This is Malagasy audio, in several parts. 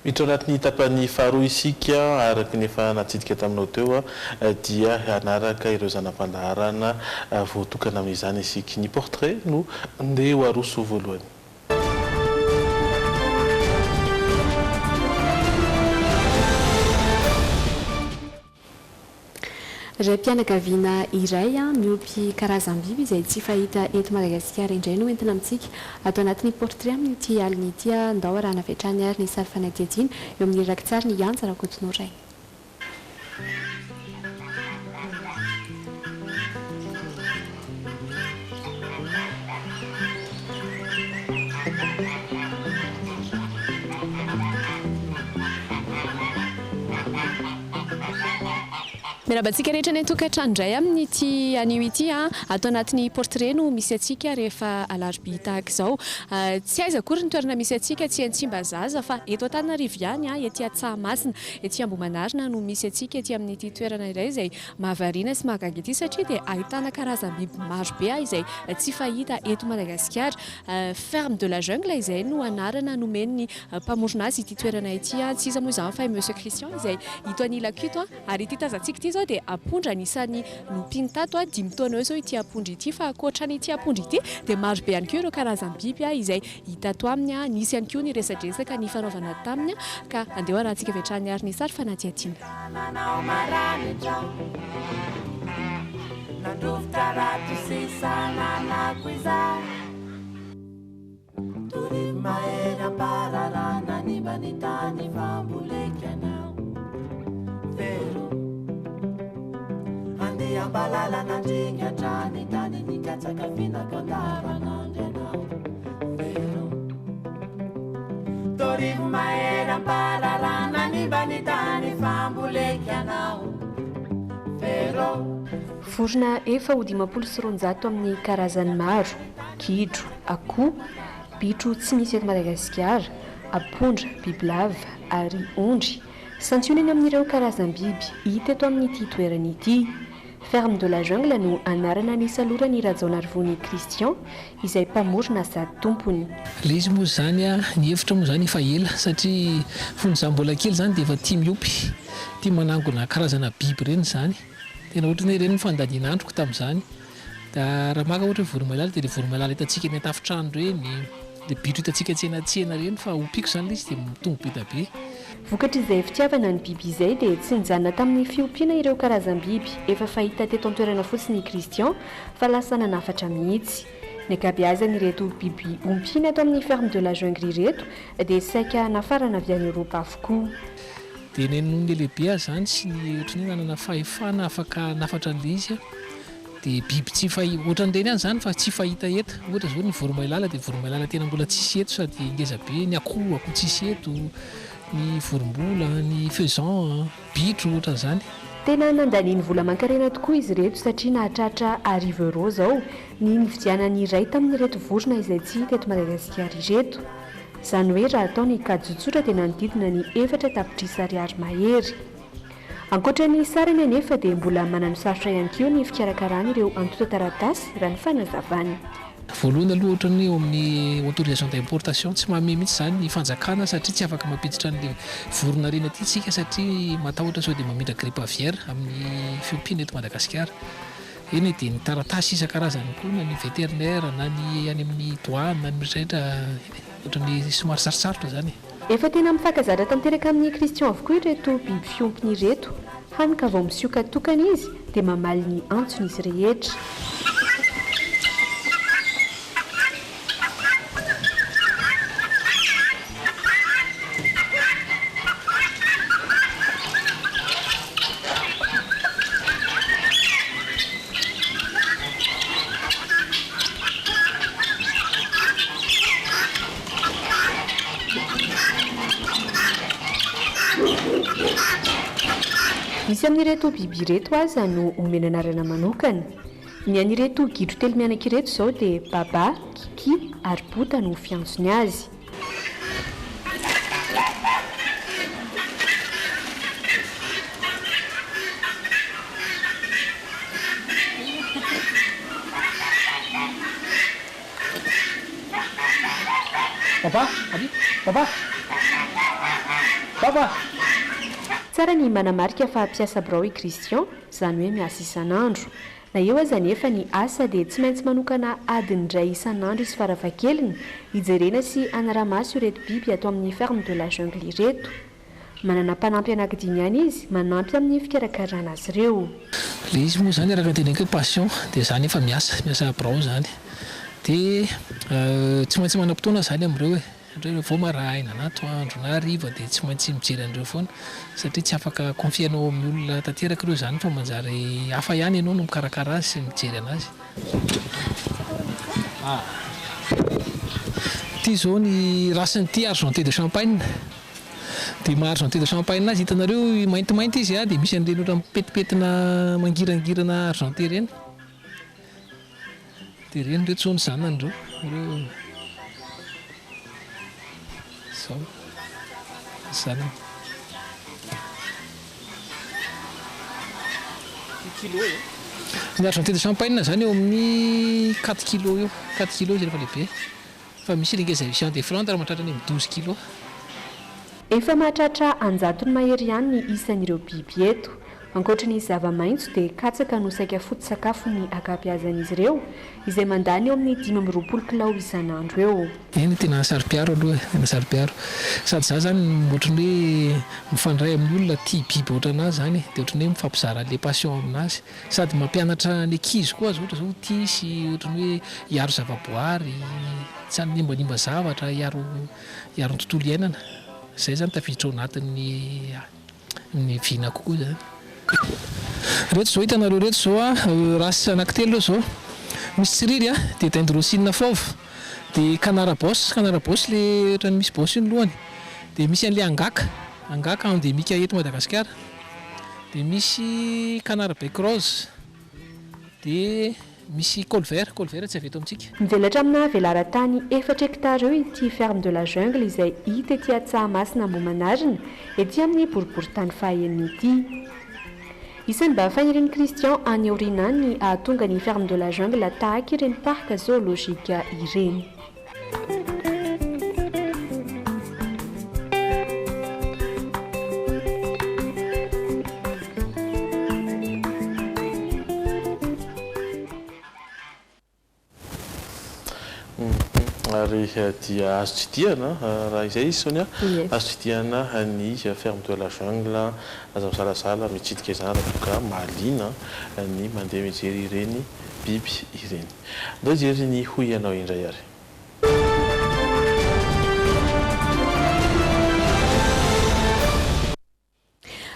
Miditra anatin'ny tapany faharoa isika araka ny efa natsidika taminao teo dia hanaraka ireo zanam-pandaharana voatokana amin'izany isika. Ny portrait no andeha ho aroso voalohany. Raim-pianakaviana iray miompy karazam-biby izay tsy fahita eto Madagasikara indray no entina amintsika atao anatin'ny portrait amin'ity alina ity andao arahana fetrany ary ny sary fanadihadiana eo amin'ny rakitsary ny Anja Rakotonoray. Mirabantsika rehetra ny tokatrano indray amin'ity anio ity atao anatin'ny portrait no misy atsika rehefa alarobia tahaka izao. Tsy aiza akory ny toerana misy atsika tsy Tsimbazaza fa eto Antananarivo ihany etỳ Tsahamasina etỳ Ambohimanarina no misy atsika etỳ amin'ity toerana iray izay mahavariana sy mahagaga ity satria dia ahitana karazam-biby maro be izay tsy fahita eto Madagasikara. Ferme de la Jungle izay no anarana nomen'ny mpamorona azy ity toerana ity. Tsy iza moa izany fa Monsieur Christian izay ito anila-kito ary ity tazantsika ity zao dia apondra anisan'ny nompiany tato 10 taona eo zao ity apondra ity fa ankoatran' ity apondra ity dia maro be ihany koa ireo karazam-biby izay hita ato aminy. Nisy ihany koa ny resadresaka ny fanaovana taminy ka andeha arahantsika vetrany ary ny sary fanadihadiana. Balala nandringa trany tany ny katsaka finakandara nandrenao vero torivo maera balalana ny banitany fambolekanao vero. Vorona efa ho 500 amin'ny karazany maro: kidro, akoho, bitro tsy misy eto Madagasikara, apondra, bibilava ary ondry santionany amin'ireo karazam-biby hita eto amin'ity toerana ity. Ferme de la Jungle no anarana ny salorany Rajaonarivony Christian izay mpamorona sady tompony. Le izy moa zany ny hevitra moa zany efa ela satria fony za mbola kely zany dia efa tia miompy, tia manangona karazana biby reny zany. Tena ohatran'ny reny fandanian'androko tamin'izany. Da raha maka ohatra hoe voromailala dia le voromailala hitantsika eny an-tafotrano reny, le bitro hitantsika tsena reny fa ompiko zany le izy dia mitombo be da be. Vokatra izay fitiavana ny biby izay dia tsy nijanona tamin'ny fiompiana ireo karazam-biby efa fahita teto an-toerana fotsiny Christian fa lasa nanafatra mihitsy. Ny ankabeazany ireto biby ompiana ato amin'ny Ferme de la Jungle ireto dia saika nafarana avy any Eropa avokoa. Dia nen'ny lehibe zany sy ny ohatran'ny nanana fahefana afaka nafatra an'ilay izy dia biby tsy fahita ohatran'ireny ihany zany fa tsy fahita eto. Ohatra zao ny voromailala dia voromailala tena mbola tsisy eto sady ngeza be, ny akoho tsisy eto, ny vorombola, ny faisan, bitro ohatran'izany. Tena nandaniany vola aman-karena tokoa izy reto satria nahatratra €10 zao ny nividianany iray tamin'ny reto vorona izay tsy hita eto Madagasikara ireto. Izany hoe raha atao ny kajotsotra dia nanodidina ny 4 tapitrisa ariary mahery. Ankoatran'ny sarany anefa dia mbola manano sarotra ihany koa ny fikarakarana ireo antota taratasy raha ny fanazavany. Voalohany aloha ohatran'ny eo amin'ny autorisation d'importation tsy mahamay mihitsy zany ny fanjakana satria tsy afaka mampiditra an'ilay vorona reny aty tsika satria matahotra sao dia mamindra grippe aviaire amin'ny fiompiana eto Madagasikara. Eny dia ny taratasy isan-karazany koa na ny vétérinaire na ny any amin'ny douane na ny rehetra ohatran'ny somary sarosarotra zany. Efa tena mifankazatra tanteraka amin'ny Christian avokoa ireto biby fiompiny ireto. Hany ka vao misioka tokana izy dia mamaly ny antsony izy rehetra. Misy amin'ireto biby ireto aza no omena anarana manokana. Ny an'ireto gidro telo mianaka ireto izao dia baba, kiki ary bota no fiantsony azy. Papa, abi, papa. Ava! Tsara ny manamarika fa mpiasa birao i Christian, izany hoe miasa isan'andro. Na eo aza nefa ny asa dia tsy maintsy manokana adiny iray isan'andro izy farafahakeliny hijerena sy anaramaso ireto biby atao amin'ny ferme de la jungle ireto. Manana mpanampy anankidimy ihany izy, manampy amin'ny fikarakarana azy ireo. Le izy moa zany araka teneniko hoe passion dia zany efa miasa birao zany. Dia tsy maintsy manam-potoana zany amin'ireo hoe andreo vao maraina na atoandro na hariva dia tsy maintsy mijery andreo foana satria tsy afaka confianao amin'ny olona tanteraka ireo zany fa manjary hafa ihany ianao no mikarakara azy sy mijery anazy. Ity zao ny rasin'ity argenté de champagne. Dia maha argenté de champagne azy hitanareo maintimainty izy dia misy an'ireny ohatran'ny petipetina mangirangirana argenté ireny. Dia ireny reto zao ny zanany ireo zao zanany. Ny argenté de champagne zany eo amin'ny 4 kilo eo, 4 kilo izy rehefa lehibe. Fa misy lengeza vision de front raha mahatratra ny 12 kilo. Efa mahatratra 100 mahery ihany ny isan'ireo biby eto. Ankoatra ny zava-maitso dia katsaka no saika foto-sakafo ny akapiazan'izy ireo izay mandany eo amin'ny 520 kilao isan'andro eo. Eny tena saro-piaro aloha, tena saro-piaro. Sady za zany ohatran'ny hoe mifandray amin'ny olona tia biby ohatranazy zany dia ohatran'ny hoe mifampizara le passion aminazy. Sady mampianatra ny ankizy koa azy ohatra zao tia sy ohatran'ny hoe hiaro zavaboary, tsy animbanimba zavatra, hiaro ny tontolo iainana. Izay zany tafiditra ao anatin'ny vina kokoa zany. Reto zao hitanareo reto zao rasy anankitelo zao. Misy tsiriry dia dendrosine fauve, dia canarabos le ohatran'ny misy bosy ny lohany. Dia misy an'ilay angaka endémique eto Madagasikara. Dia misy canarabec rose. Dia misy colvert tsy avy eto amintsika. Mivelatra amina velaran-tany 4 hectare eo ity ferme de la jungle izay hita ety Tsahamasina Ambohimanarina ety amin'ny boriboritany fahaenina ity. Isan'ny mba fanirian'i Christian any aorianany ny ahatonga ny ferme de la jungle tahaka ireny parc zoologika ireny. Ary dia azo tsidihana raha izay izy Sonia, azo tsidihana ny ferme de la jungle aza misalasala mitsidika izany raha mahaliana ny mandeha mijery ireny biby ireny. Ndao jery ny hoy ianao indray ary.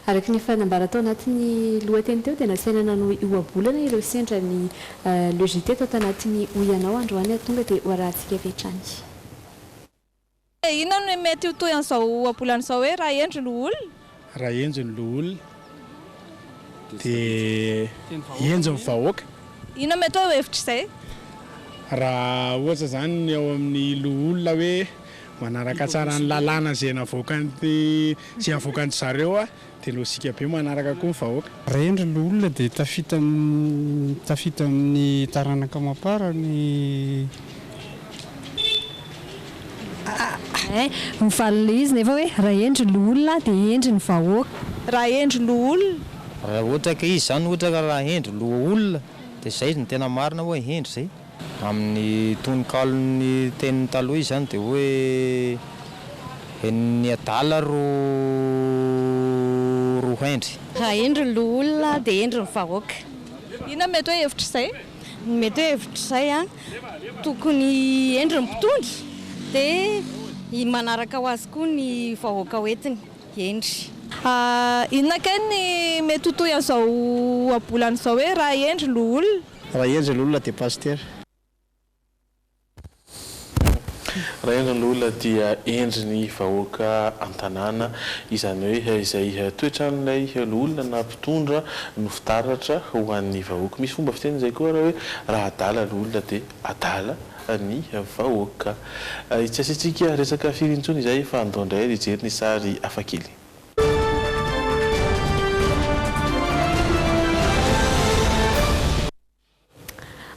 Araka ny fanambara tao anatin'ny lohateny teo dia nasaina nanohy ohabolana ireo sendra ny logité tao anatin'ny hoyanao androany tonga dia hoarahantsika vetrany. Ina no mety ho toy an'izao ohabolana izao hoe raha endry ny olona? Raha endry ny olona dia endry ny vahoaka. Ina mety hoe hevitra izay? Raha ohatra zany ao amin'ny olona hoe manaraka tsara ny lalàna izay avoakan'ny zareo dia lôzika be manaraka koa ny vahoaka. Raha endry ny olona dia tafita amin'ny taranaka mapara ny mivalina izy nefa hoe raha endry ny olona dia endry ny vahoaka. Raha endry ny olona? Raha ohatra ka izy zany ohatra ka raha endry olona dia izay no tena marina hoe endry izay. Amin'ny tonokalon'ny tenin'ny taloha izy zany dia hoe ny adala ro endry. Raha endry ny olona dia endry ny vahoaka. Ina mety hoe hevitra izay? Mety hoe hevitra izay tokony endry ny mpitondry dia manaraka ho azy koa ny vahoaka hoentiny endry. Inona kay ny mety ho toy an'izao ohabolana izao hoe raha endry ny olona? Raha endry ny olona dia pasteur. Raha endry ny olona dia endry ny vahoaka an-tanàna izany hoe izay toetran'ilay olona na mpitondra no fitaratra ho an'ny vahoaka. Misy fomba fiteny izay koa raha hoe raha adala ny olona dia adala ny vahoaka. Tsy asiantsika resaka firintsony izay fa andao indray hijery ny sary hafakely.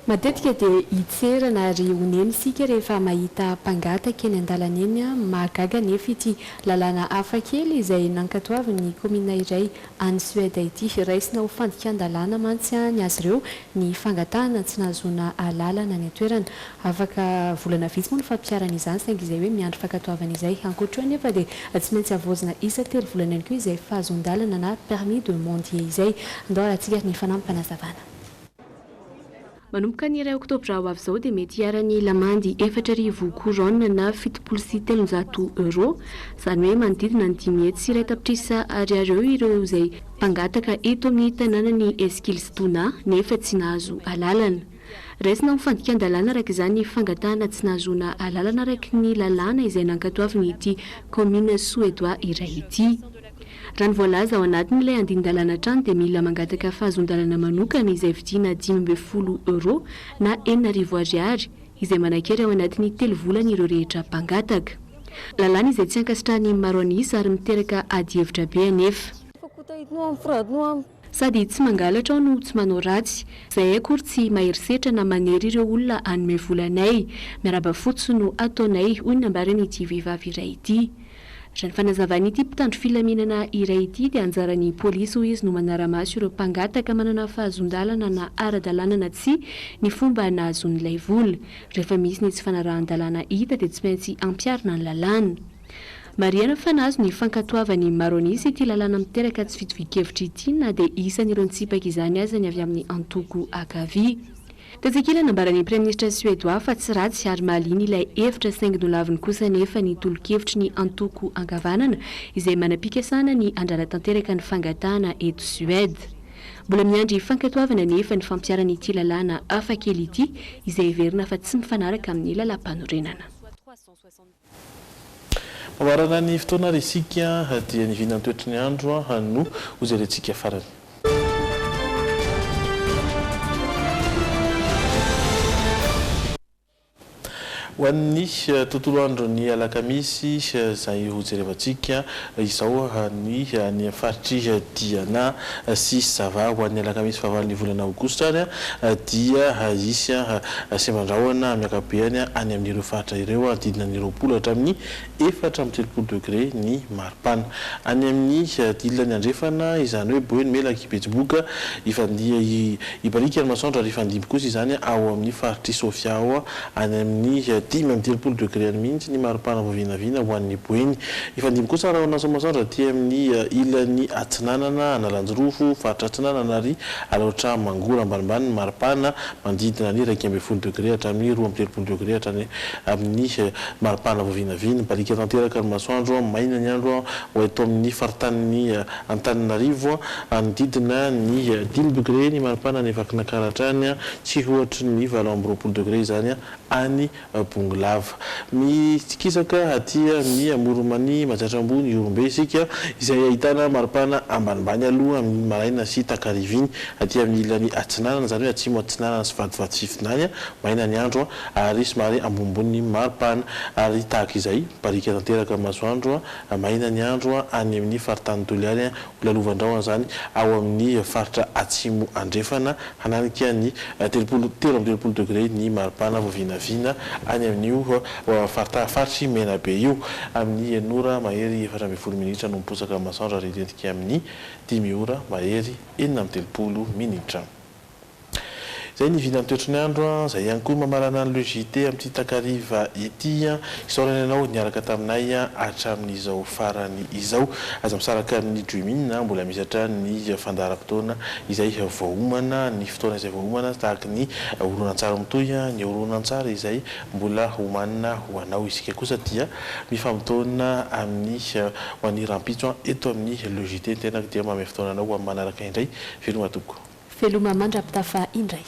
matetika dia hitserana ary oneny sika rehefa mahita mpangataka eny an-dalana eny mahagaga nefa ity lalàna hafa kely izay nankatoavin'ny komina iray any Suède ity. Raisina ho fandikan-dalàna mantsy ny azy ireo ny fangatahana tsy nahazoana lalana ny toerana. Afaka volana vitsy moa ny fampiarana izany saingy izay hoe miandry fankatoavana izay. Ankoatr'izay nefa dia tsy maintsy avoazina isa 3 volana ihany koa izay fahazon-dalana na permis de mondier izay. Andao aratsika ny fanampanazavana. Manomboka ny 2 oktobra ho avy izao dia mety hiara-ny lamandy 4,000 couronne na 7,300 euro. Izany hoe manodidina ny 10,000 tapitrisa ariary eo ireo izay mpangataka eto amin'ny tanànany Eskilstuna nefa tsy nahazo alalana. Raisina ho fandikan-dalàna araka izany fangatahana tsy nahazoana alalana araka ny lalàna izay nankatoaviny ity commune suédois iray ity. Raha ny voalaza ao anatin'ilay andin-dalàna trano dia mila mangataka fahazon-dalàna manokana izay vidiana 10,000 euro na 4,000 ariary izay manankery ao anatin'ny 3 volana ireo rehetra mpangataka. Lalàna izay tsy ankasitrahany maro an'isa ary miteraka ady hevitra be anefa. Sady tsy mangalatra aho no tsy manao ratsy. Izay akory tsy maherisetra na manery ireo olona hanome volanay. Miaraba fotsiny no ataonay hoy ny ambarany ity vehivavy iray ity. Raha ny fanazavana ity mpitandro filaminana iray ity dia anjaran'ny polisy hoy izy no manara-maso ireo mpangataka manana fahazon-dalana na ara-dalàna na tsy ny fomba nahazon'ilay vola. Rehefa misy ny tsy fanarahan-dalàna hita dia tsy maintsy ampiarina ny lalàna. Mariana fa nahazo ny fankatoavany maro an'isa ity lalàna miteraka tsy fitovin-kevitra ity na dia isan'ireo nitsipaka izany aza ny avy amin'ny antoko akavia. Tetsakila nambaran'ny Praiministra Suédois fa tsy ratsy ary mahaliana ilay hevitra saingy nolaviny kosa nefa ny tolo-kevitry ny antoko ankavanana izay manam-pikasana ny andrana-tanteraka ny fangatahana eto Suède. Mbola miandry fankatoavana nefa ny fampiarana ity lalàna hafa kely ity izay heverina fa tsy mifanaraka amin'ny lalam-panorenana. Mamarana ny fotoana resika dia nivinany toetry ny andro no hozerentsika farany. Ho an'ny tontolo andron'ny alakamisy izay hojerevantsika izao ny faritry Diana sy Sava ho an'ny alakamisy fahavalo ny volana aogositra dia isy sembandrahoana amin'ny ankapobeny any amin'ireo faritra ireo didina ny 20 hatramin'ny 4,30 degré ny maripana. Any amin'ny ilany andrefana izany hoe Boeny Melaky Betsiboka ibalika ny masoandro ary ifandimby kosa izany ao amin'ny faritry Sofia ao any amin'ny 10,30 degré mihitsy ny maripana voavinavina ho an'ny Boeny. Ifandimby kosa raha naso masoandro aty amin'ny ilany Atsinanana Analanjorofo faritra Atsinanana ary alaotra Mangora ambanimbany ny maripana manodidina ny 2,20 degré hatramin'ny 2,30 degré hatrany amin'ny maripana voavinavina. Balika tanteraka ny masoandro maina ny andro ho eto amin'ny faritany Antananarivo manodidina ny 10 degré ny maripana ny Vakinankaratra tsy hoatry ny 20 degré izany any Bonglava. Mikisaka aty amin'ny Moromany Majatrambony Orombe isika izay ahitana maripana ambanimbany aloha amin'ny maraina sy takariviny aty amin'ny ilany Atsinanana izany hoe atsimo Atsinanana sy vadivady fifinany maina ny andro ary somary ambombony maripana ary tahaka izay barika tanteraka masoandro maina ny andro any amin'ny faritany Toliary olalovan-drahona zany ao amin'ny faritra atsimo andrefana hananika ny 13 degré ny maripana voavinavina any amin'io faritry Menabe io amin'ny enora mahery 4,20 minitra no miposaka masoandro ary ilentika amin'ny 10 ora mahery 4,30 minitra. Zay ny vinany toetriny andro zay ihany koa mamarana ny logité amin'ity takariva ity isaorana ianao niaraka taminay hatramin'izao farany izao aza misaraka amin'ny Dreamina mbola misy hatrany fandaharam-potoana izay voahomana ny fotoana izay voahomana tahaka ny horonan-tsary mitoy ny horonan-tsary izay mbola homanina ho anao isika kosa dia mifampitona amin'ny ho an'ny rampitso eto amin'ny logité tena dia mamy fotoana anao amin'ny manaraka indray veloma toko veloma mandrapitafa indray.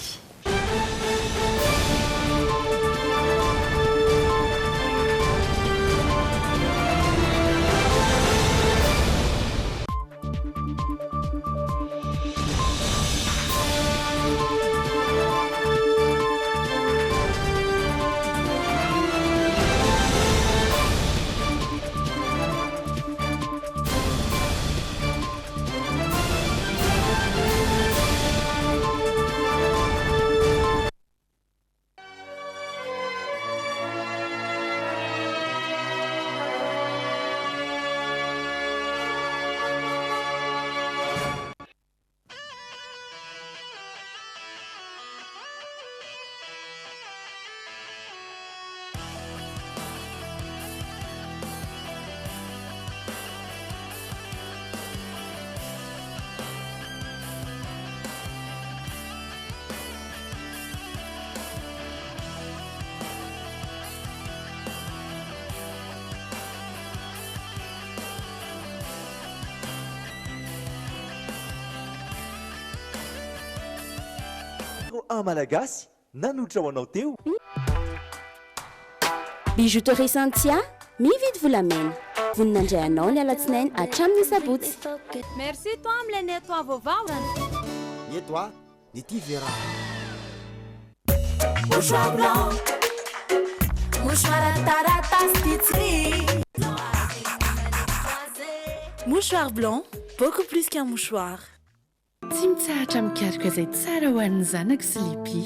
en malagasy nanotra ho anao teo. Bijouterie Santia mividy volamena voninandray anao ny alatsinainy hatramin'ny sabotsy. Merci toi amilay nettoa vaovao. Nettoa ny ty vera. Mouchoir blanc, mouchoir taratas, Mouchoir blanc, beaucoup plus qu'un mouchoir. Tsy mitsahatra mikaroka izay tsara ho an'ny zanaka sy lipi.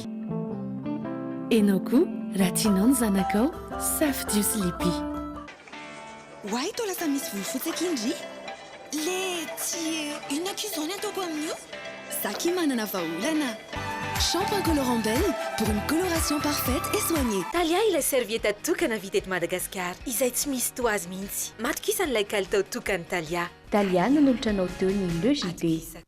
Enao koa raha tianao ny zanakao safidio sy lipi. Why to lasa misy volofotsy akindry? Le tsy inona izao ny ataoko amin'io? Saki manana vahaolana. Shampoing colorant belle pour une coloration parfaite et soignée. Talia ilay serviette tokana vita eto Madagasikara. Izay tsy misy toazy mihitsy. Matokisa n'ilay kalitao tokany Talia. Talia nanolotra anao teo ny Le JB.